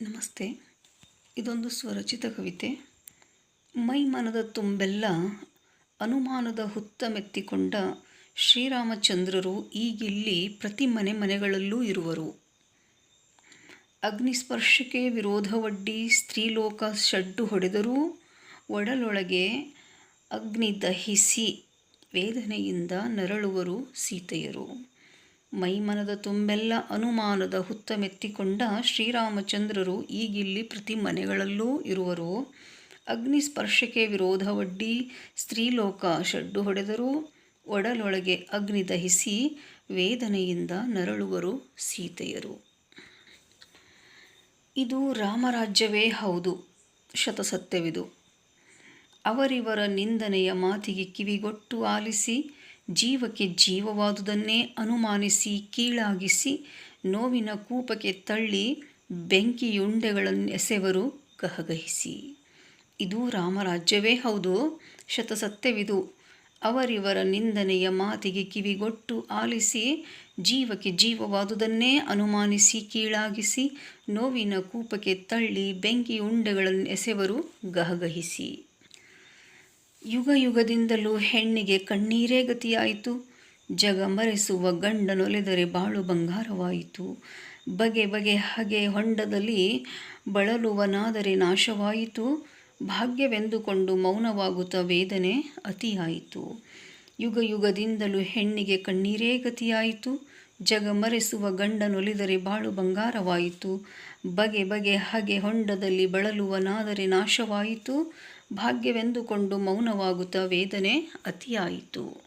ನಮಸ್ತೆ. ಇದೊಂದು ಸ್ವರಚಿತ ಕವಿತೆ. ಮೈ ಮನದ ತುಂಬೆಲ್ಲ ಅನುಮಾನದ ಹುತ್ತ ಮೆತ್ತಿಕೊಂಡ ಶ್ರೀರಾಮಚಂದ್ರರು ಈಗಿಲ್ಲಿ ಪ್ರತಿ ಮನೆಗಳಲ್ಲೂ ಇರುವರು. ಅಗ್ನಿಸ್ಪರ್ಶಕ್ಕೆ ವಿರೋಧವೊಡ್ಡಿ ಸ್ತ್ರೀಲೋಕ ಶಡ್ಡು ಹೊಡೆದರೂ ಒಡಲೊಳಗೆ ಅಗ್ನಿ ದಹಿಸಿ ವೇದನೆಯಿಂದ ನರಳುವರು ಸೀತೆಯರು. ಮೈಮನದ ತುಂಬೆಲ್ಲ ಅನುಮಾನದ ಹುತ್ತ ಮೆತ್ತಿಕೊಂಡ ಶ್ರೀರಾಮಚಂದ್ರರು ಈಗಿಲ್ಲಿ ಪ್ರತಿ ಮನೆಗಳಲ್ಲೂ ಇರುವರು. ಅಗ್ನಿಸ್ಪರ್ಶಕ್ಕೆ ವಿರೋಧವೊಡ್ಡಿ ಸ್ತ್ರೀಲೋಕ ಶಡ್ಡು ಹೊಡೆದರೂ ಒಡಲೊಳಗೆ ಅಗ್ನಿ ದಹಿಸಿ ವೇದನೆಯಿಂದ ನರಳುವರು ಸೀತೆಯರು. ಇದು ರಾಮರಾಜ್ಯವೇ ಹೌದು, ಶತಸತ್ಯವಿದು. ಅವರಿವರ ನಿಂದನೆಯ ಮಾತಿಗೆ ಕಿವಿಗೊಟ್ಟು ಆಲಿಸಿ, ಜೀವಕ್ಕೆ ಜೀವವಾದುದನ್ನೇ ಅನುಮಾನಿಸಿ ಕೀಳಾಗಿಸಿ, ನೋವಿನ ಕೂಪಕ್ಕೆ ತಳ್ಳಿ ಬೆಂಕಿಯುಂಡೆಗಳನ್ನೆಸೆವರು ಗಹಗಹಿಸಿ. ಇದು ರಾಮರಾಜ್ಯವೇ ಹೌದು, ಶತಸತ್ಯವಿದು. ಅವರಿವರ ನಿಂದನೆಯ ಮಾತಿಗೆ ಕಿವಿಗೊಟ್ಟು ಆಲಿಸಿ, ಜೀವಕ್ಕೆ ಜೀವವಾದುದನ್ನೇ ಅನುಮಾನಿಸಿ ಕೀಳಾಗಿಸಿ, ನೋವಿನ ಕೂಪಕ್ಕೆ ತಳ್ಳಿ ಬೆಂಕಿಯುಂಡೆಗಳನ್ನೆಸೆವರು ಗಹಗಹಿಸಿ. ಯುಗ ಯುಗದಿಂದಲೂ ಹೆಣ್ಣಿಗೆ ಕಣ್ಣೀರೇ ಗತಿಯಾಯಿತು. ಜಗ ಮರೆಸುವ ಗಂಡನೊಲಿದರೆ ಬಾಳು ಬಂಗಾರವಾಯಿತು. ಬಗೆ ಬಗೆ ಹಗೆ ಹೊಂಡದಲ್ಲಿ ಬಳಲುವನಾದರೆ ನಾಶವಾಯಿತು. ಭಾಗ್ಯವೆಂದುಕೊಂಡು ಮೌನವಾಗುತ್ತ ವೇದನೆ ಅತಿಯಾಯಿತು. ಯುಗ ಯುಗದಿಂದಲೂ ಹೆಣ್ಣಿಗೆ ಕಣ್ಣೀರೇ ಗತಿಯಾಯಿತು. ಜಗ ಮರೆಸುವ ಗಂಡನೊಲಿದರೆ ಬಾಳು ಬಂಗಾರವಾಯಿತು. ಬಗೆ ಬಗೆ ಹಗೆ ಹೊಂಡದಲ್ಲಿ ಬಳಲುವನಾದರೆ ನಾಶವಾಯಿತು. ಭಾಗ್ಯವೆಂದುಕೊಂಡು ಮೌನವಾಗುತ್ತ ವೇದನೆ ಅತಿಯಾಯಿತು.